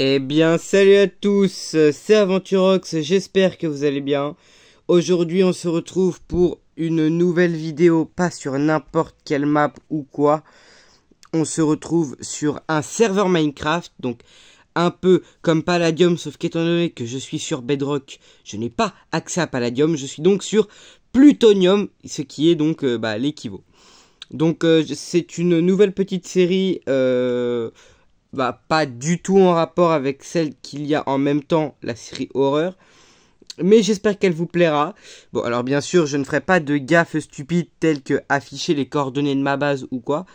Eh bien, salut à tous, c'est Aventurox, j'espère que vous allez bien. Aujourd'hui, on se retrouve pour une nouvelle vidéo, pas sur n'importe quelle map ou quoi. On se retrouve sur un serveur Minecraft, donc un peu comme Palladium, sauf qu'étant donné que je suis sur Bedrock, je n'ai pas accès à Palladium, je suis donc sur Plutonium, ce qui est donc l'équivalent. Donc c'est une nouvelle petite série, pas du tout en rapport avec celle qu'il y a en même temps, la série horreur. Mais j'espère qu'elle vous plaira. Bon, alors bien sûr, je ne ferai pas de gaffes stupides telles que afficher les coordonnées de ma base ou quoi.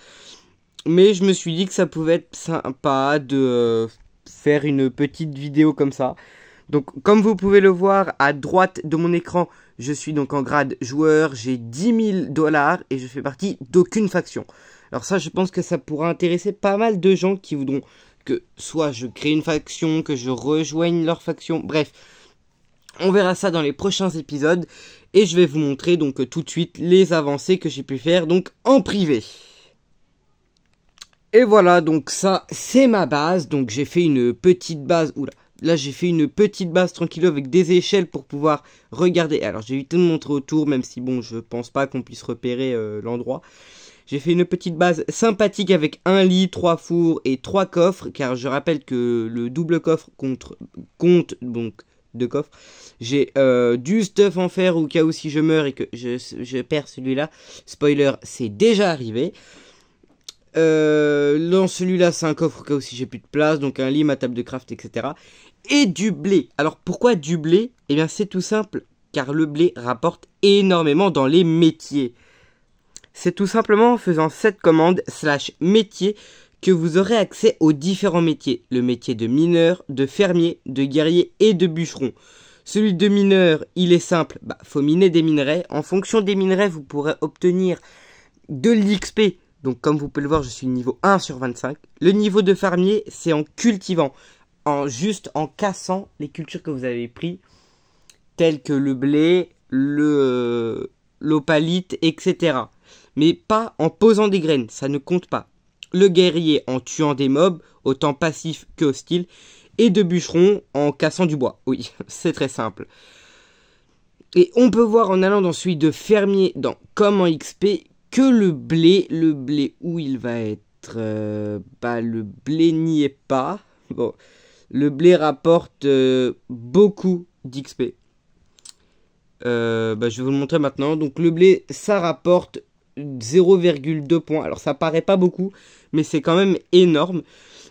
Mais je me suis dit que ça pouvait être sympa de faire une petite vidéo comme ça. Donc, comme vous pouvez le voir, à droite de mon écran, je suis donc en grade joueur, j'ai 10 000 $ et je fais partie d'aucune faction. Alors ça, je pense que ça pourra intéresser pas mal de gens qui voudront que soit je crée une faction, que je rejoigne leur faction, bref. On verra ça dans les prochains épisodes et je vais vous montrer donc tout de suite les avancées que j'ai pu faire donc en privé. Et voilà, donc ça, c'est ma base. Donc j'ai fait une petite base. Oula, là j'ai fait une petite base tranquille avec des échelles pour pouvoir regarder. Alors j'ai évité de montrer autour, même si bon, je pense pas qu'on puisse repérer l'endroit. J'ai fait une petite base sympathique avec un lit, 3 fours et 3 coffres. Car je rappelle que le double coffre compte donc 2 coffres. J'ai du stuff en fer au cas où si je meurs et que je perds celui-là. Spoiler, c'est déjà arrivé. Dans celui-là, c'est un coffre au cas où si j'ai plus de place. Donc un lit, ma table de craft, etc. Et du blé. Alors pourquoi du blé? Eh bien c'est tout simple. Car le blé rapporte énormément dans les métiers. C'est tout simplement en faisant cette commande /métier que vous aurez accès aux différents métiers. Le métier de mineur, de fermier, de guerrier et de bûcheron. Celui de mineur, il est simple. Faut miner des minerais. En fonction des minerais, vous pourrez obtenir de l'XP. Donc comme vous pouvez le voir, je suis niveau 1 sur 25. Le niveau de fermier, c'est en cultivant. Juste en cassant les cultures que vous avez pris. Telles que le blé, l'opalite, etc. Mais pas en posant des graines, ça ne compte pas. Le guerrier en tuant des mobs, autant passifs que hostiles. Et de bûcheron en cassant du bois. Oui, c'est très simple. Et on peut voir en allant dans celui de fermier, dans comment XP, que le blé où il va être, le blé n'y est pas. Bon, le blé rapporte beaucoup d'XP. Je vais vous le montrer maintenant. Donc le blé, ça rapporte 0,2 points. Alors ça paraît pas beaucoup, mais c'est quand même énorme.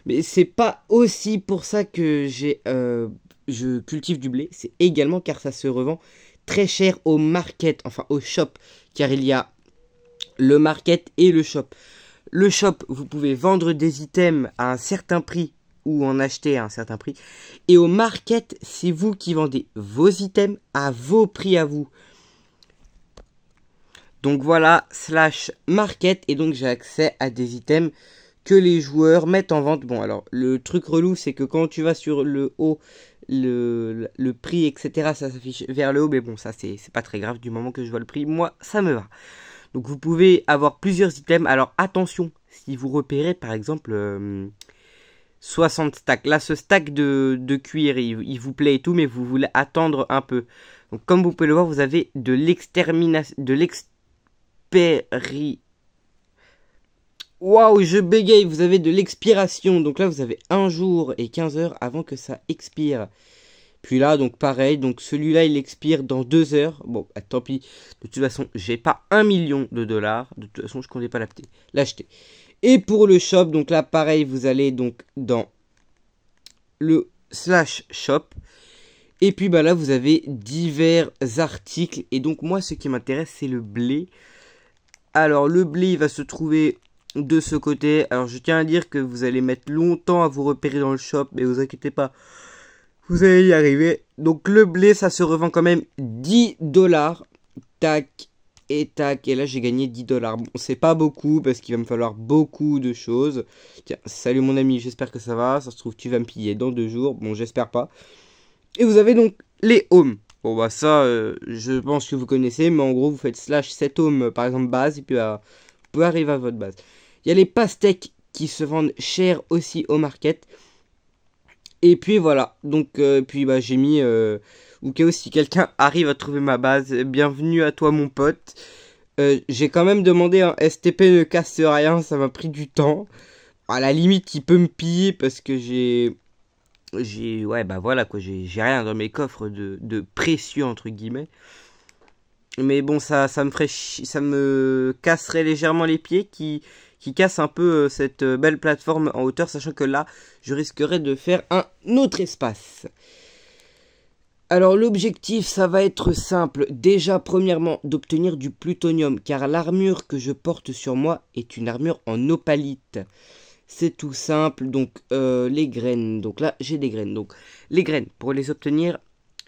Mais c'est pas aussi pour ça que je cultive du blé. C'est également car ça se revend très cher au market, enfin au shop. Car il y a le market et le shop. Le shop, vous pouvez vendre des items à un certain prix ou en acheter à un certain prix. Et au market, c'est vous qui vendez vos items à vos prix à vous. Donc voilà, /market, et donc j'ai accès à des items que les joueurs mettent en vente. Bon alors, le truc relou, c'est que quand tu vas sur le haut, le prix, etc., ça s'affiche vers le haut. Mais bon, ça c'est pas très grave, du moment que je vois le prix, moi, ça me va. Donc vous pouvez avoir plusieurs items. Alors attention, si vous repérez par exemple 60 stacks. Là, ce stack de cuir, il vous plaît et tout, mais vous voulez attendre un peu. Donc comme vous pouvez le voir, vous avez de l'extermination, de Waouh, je bégaye, vous avez de l'expiration. Donc là, vous avez 1 jour et 15 heures avant que ça expire. Puis là, donc pareil, donc celui-là, il expire dans 2 heures. Bon, tant pis. De toute façon, j'ai pas 1 million de $. De toute façon, je comptais pas l'acheter. Et pour le shop, donc là, pareil, vous allez donc dans le /shop. Et puis là, vous avez divers articles. Et donc moi, ce qui m'intéresse, c'est le blé. Alors, le blé, il va se trouver de ce côté. Alors, je tiens à dire que vous allez mettre longtemps à vous repérer dans le shop. Mais vous inquiétez pas, vous allez y arriver. Donc, le blé, ça se revend quand même 10 $. Tac et tac. Et là, j'ai gagné 10 $. Bon, c'est pas beaucoup parce qu'il va me falloir beaucoup de choses. Tiens, salut mon ami, j'espère que ça va. Ça se trouve, tu vas me piller dans 2 jours. Bon, j'espère pas. Et vous avez donc les homes. Bon, ça, je pense que vous connaissez. Mais en gros, vous faites /set home, par exemple, base. Et puis, vous pouvez arriver à votre base. Il y a les pastèques qui se vendent cher aussi au market. Et puis voilà, donc puis bah j'ai mis au cas où si quelqu'un arrive à trouver ma base, bienvenue à toi mon pote. J'ai quand même demandé un STP ne casse rien, ça m'a pris du temps. À la limite, il peut me piller parce que ouais bah voilà quoi, j'ai rien dans mes coffres de précieux entre guillemets. Mais bon, ça me ferait ça me casserait légèrement les pieds qui casse un peu cette belle plateforme en hauteur, sachant que là, je risquerais de faire un autre espace. Alors l'objectif, ça va être simple. Déjà, premièrement, d'obtenir du plutonium, car l'armure que je porte sur moi est une armure en opalite. C'est tout simple, donc les graines. Donc là, j'ai des graines. Donc les graines, pour les obtenir,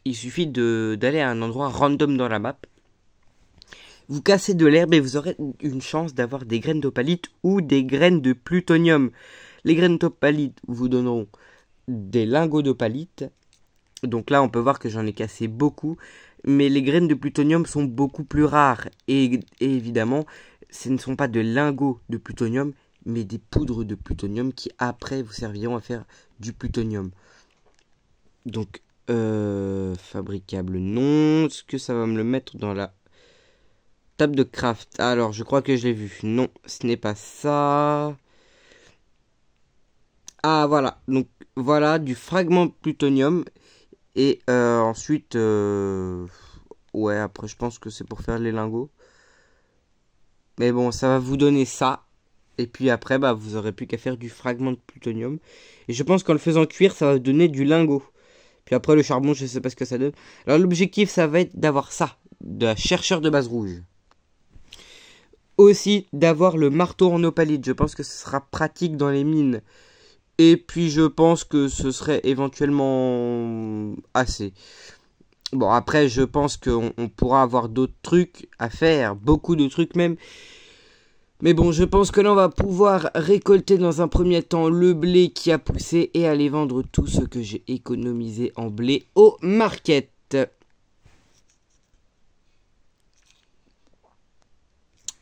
il suffit d'aller à un endroit random dans la map. Vous cassez de l'herbe et vous aurez une chance d'avoir des graines d'opalite ou des graines de plutonium. Les graines d'opalite vous donneront des lingots d'opalite. Donc là, on peut voir que j'en ai cassé beaucoup. Mais les graines de plutonium sont beaucoup plus rares. Et évidemment, ce ne sont pas de lingots de plutonium, mais des poudres de plutonium qui après vous serviront à faire du plutonium. Donc, fabricable non. Est-ce que ça va me le mettre dans la table de craft? Alors, je crois que je l'ai vu. Non, ce n'est pas ça. Ah, voilà. Donc, voilà, du fragment de plutonium. Et ensuite, ouais, après, je pense que c'est pour faire les lingots. Mais bon, ça va vous donner ça. Et puis après, bah, vous aurez plus qu'à faire du fragment de plutonium. Et je pense qu'en le faisant cuire, ça va donner du lingot. Puis après, le charbon, je sais pas ce que ça donne. Alors, l'objectif, ça va être d'avoir ça. De la chercheur de base rouge. Aussi d'avoir le marteau en opalite. Je pense que ce sera pratique dans les mines. Et puis je pense que ce serait éventuellement assez. Bon après je pense qu'on pourra avoir d'autres trucs à faire. Beaucoup de trucs même. Mais bon je pense que là on va pouvoir récolter dans un premier temps le blé qui a poussé. Et aller vendre tout ce que j'ai économisé en blé au market.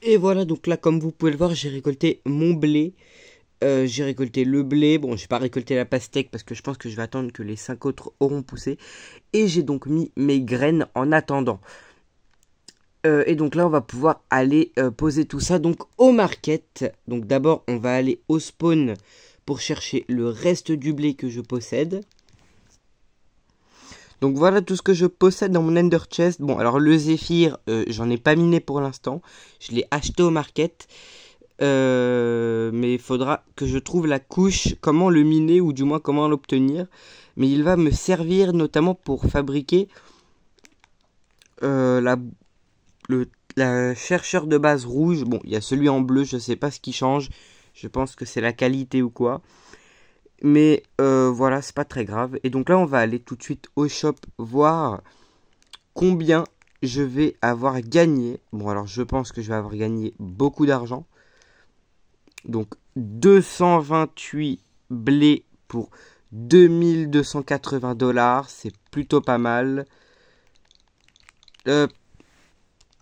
Et voilà donc là comme vous pouvez le voir j'ai récolté mon blé. J'ai récolté le blé, bon j'ai pas récolté la pastèque parce que je pense que je vais attendre que les 5 autres auront poussé. Et j'ai donc mis mes graines en attendant. Et donc là on va pouvoir aller poser tout ça donc au market. Donc d'abord on va aller au spawn pour chercher le reste du blé que je possède. Donc voilà tout ce que je possède dans mon Ender Chest. Bon alors le Zéphyr j'en ai pas miné pour l'instant. Je l'ai acheté au market. Mais il faudra que je trouve la couche, comment le miner ou du moins comment l'obtenir. Mais il va me servir notamment pour fabriquer la chercheur de base rouge. Bon, il y a celui en bleu, je sais pas ce qui change. Je pense que c'est la qualité ou quoi. Mais voilà, c'est pas très grave. Et donc là, on va aller tout de suite au shop voir combien je vais avoir gagné. Bon, alors je pense que je vais avoir gagné beaucoup d'argent. Donc 228 blés pour 2280 $, c'est plutôt pas mal.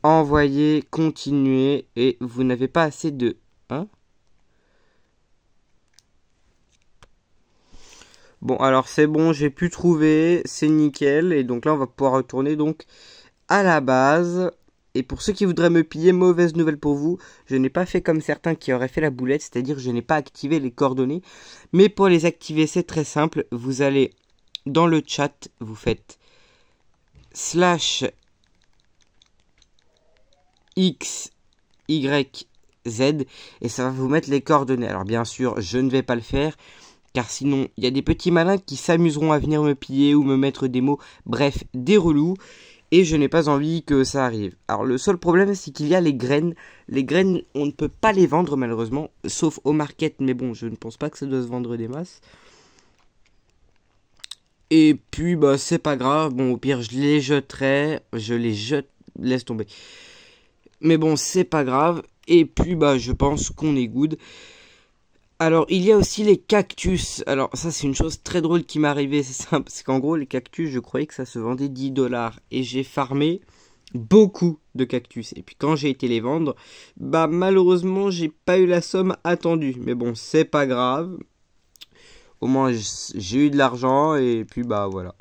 Envoyer, continuer, et vous n'avez pas assez de... Hein? Bon, alors c'est bon, j'ai pu trouver, c'est nickel, et donc là on va pouvoir retourner donc à la base. Et pour ceux qui voudraient me piller, mauvaise nouvelle pour vous, je n'ai pas fait comme certains qui auraient fait la boulette, c'est-à-dire je n'ai pas activé les coordonnées. Mais pour les activer, c'est très simple. Vous allez dans le chat, vous faites /XYZ et ça va vous mettre les coordonnées. Alors bien sûr, je ne vais pas le faire, car sinon, il y a des petits malins qui s'amuseront à venir me piller ou me mettre des mots, bref, des relous. Et je n'ai pas envie que ça arrive. Alors le seul problème c'est qu'il y a les graines. Les graines on ne peut pas les vendre malheureusement. Sauf au market. Mais bon je ne pense pas que ça doit se vendre des masses. Et puis bah c'est pas grave. Bon au pire je les jetterai. Je les jette. Laisse tomber. Mais bon c'est pas grave. Et puis bah je pense qu'on est good. Alors il y a aussi les cactus. Alors ça c'est une chose très drôle qui m'est arrivée. C'est simple, c'est qu'en gros les cactus je croyais que ça se vendait 10 $. Et j'ai farmé beaucoup de cactus. Et puis quand j'ai été les vendre, bah malheureusement j'ai pas eu la somme attendue. Mais bon c'est pas grave. Au moins j'ai eu de l'argent et puis bah voilà.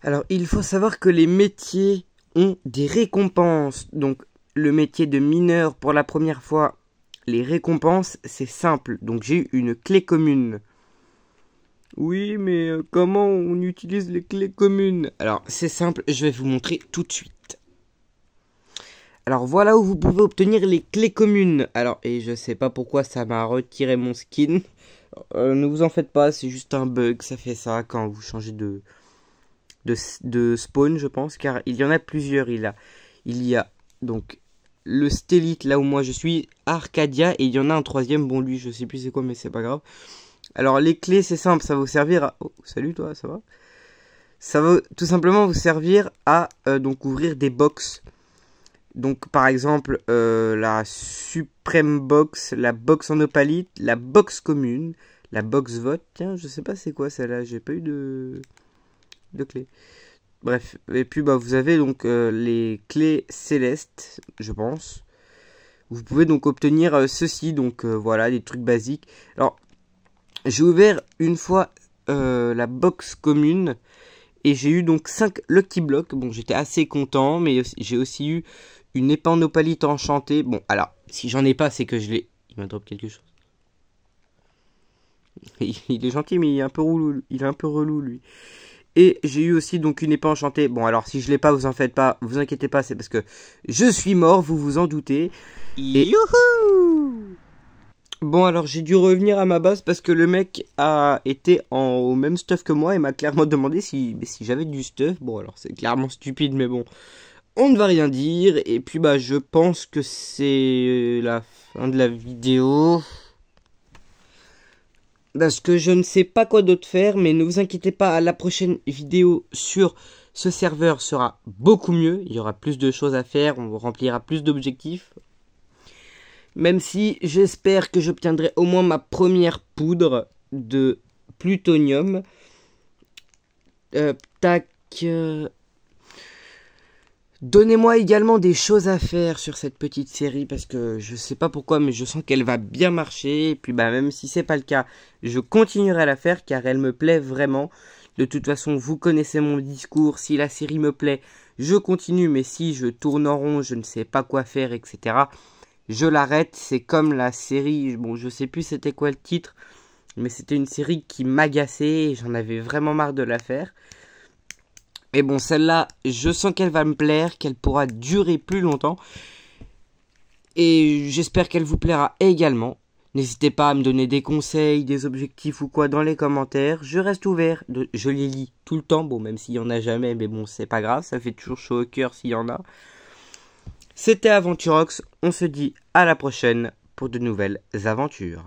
Alors il faut savoir que les métiers ont des récompenses. Donc le métier de mineur pour la première fois, les récompenses c'est simple. Donc j'ai eu une clé commune. Oui, mais comment on utilise les clés communes? Alors, c'est simple, je vais vous montrer tout de suite. Alors, voilà où vous pouvez obtenir les clés communes. Alors, et je sais pas pourquoi ça m'a retiré mon skin. Ne vous en faites pas, c'est juste un bug, ça fait ça quand vous changez de spawn, je pense. Car il y en a plusieurs, il y a donc le Stélite, là où moi je suis, Arcadia, et il y en a un troisième, bon lui je sais plus c'est quoi, mais c'est pas grave. Alors les clés c'est simple, ça va vous servir à... Oh, salut toi, ça va? Ça va tout simplement vous servir à donc ouvrir des box. Donc par exemple la Supreme Box, la box en opalite, la box commune, la box vote. Tiens, je sais pas c'est quoi celle-là, j'ai pas eu de clé. Bref, et puis bah vous avez donc les clés célestes, je pense. Vous pouvez donc obtenir ceci, donc voilà, des trucs basiques. Alors j'ai ouvert une fois la box commune et j'ai eu donc 5 Lucky Blocks. Bon, j'étais assez content, mais j'ai aussi eu une épée en opalite enchantée. Bon, alors, si j'en ai pas, c'est que je l'ai... Il m'a drop quelque chose. Il est gentil, mais il est un peu relou, lui. Et j'ai eu aussi donc une épée enchantée. Bon, alors, si je l'ai pas, vous en faites pas, vous inquiétez pas, c'est parce que je suis mort, vous vous en doutez. Et... Youhou! Bon, alors j'ai dû revenir à ma base parce que le mec a été au même stuff que moi et m'a clairement demandé si j'avais du stuff. Bon, alors c'est clairement stupide, mais bon, on ne va rien dire. Et puis bah je pense que c'est la fin de la vidéo. Parce que je ne sais pas quoi d'autre faire, mais ne vous inquiétez pas, la prochaine vidéo sur ce serveur sera beaucoup mieux. Il y aura plus de choses à faire, on remplira plus d'objectifs. Même si j'espère que j'obtiendrai au moins ma première poudre de plutonium. Tac. Donnez-moi également des choses à faire sur cette petite série parce que je sais pas pourquoi mais je sens qu'elle va bien marcher. Et puis bah même si c'est pas le cas, je continuerai à la faire car elle me plaît vraiment. De toute façon, vous connaissez mon discours. Si la série me plaît, je continue. Mais si je tourne en rond, je ne sais pas quoi faire, etc. je l'arrête. C'est comme la série, bon je sais plus c'était quoi le titre, mais c'était une série qui m'agaçait et j'en avais vraiment marre de la faire. Et bon, celle-là, je sens qu'elle va me plaire, qu'elle pourra durer plus longtemps. Et j'espère qu'elle vous plaira également. N'hésitez pas à me donner des conseils, des objectifs ou quoi dans les commentaires. Je reste ouvert, je les lis tout le temps. Bon, même s'il y en a jamais, mais bon, c'est pas grave, ça fait toujours chaud au cœur s'il y en a. C'était Aventurox, on se dit à la prochaine pour de nouvelles aventures.